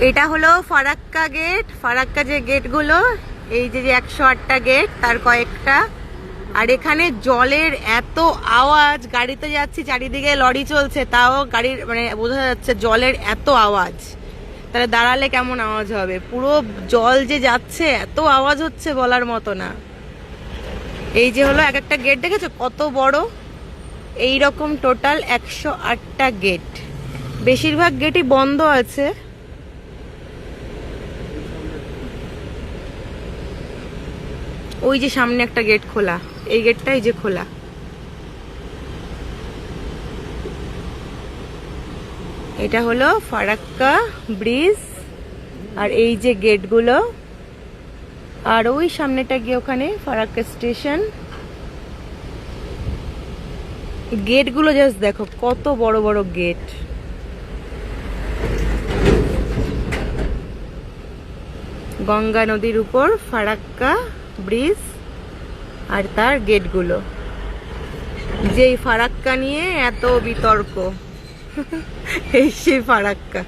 এটা হলো ফারাক্কা গেট। ফারাক্কা যে গেটগুলো, এই যে 108টা গেট, তার কয়েকটা। আর এখানে জলের এত আওয়াজ, গাড়িতে যাচ্ছি চারিদিকে লরি চলছে, তাও গাড়ির মানে বোঝা যাচ্ছে জলের এত আওয়াজ। তাহলে দাঁড়ালে কেমন আওয়াজ হবে, পুরো জল যে যাচ্ছে এত আওয়াজ হচ্ছে বলার মতো না। এই যে হলো এক একটা গেট, দেখেছো কত বড়? এই রকম টোটাল 108টা গেট। বেশিরভাগ গেটই বন্ধ আছে। ওই যে সামনে একটা গেট খোলা, এই গেটটা এই যে খোলা। এটা হলো ফারাক্কা ব্রিজ। আর এই যে গেটগুলো, আর ওই সামনেটা গিয়ে ওখানে ফারাক্কা স্টেশন। গেটগুলো জাস্ট দেখো কত বড় বড় গেট। গঙ্গা নদীর উপর ফারাক্কা ব্রিজ আর তার গেটগুলো। যেই ফারাক্কা নিয়ে এত বিতর্ক, এই সেই ফারাক্কা।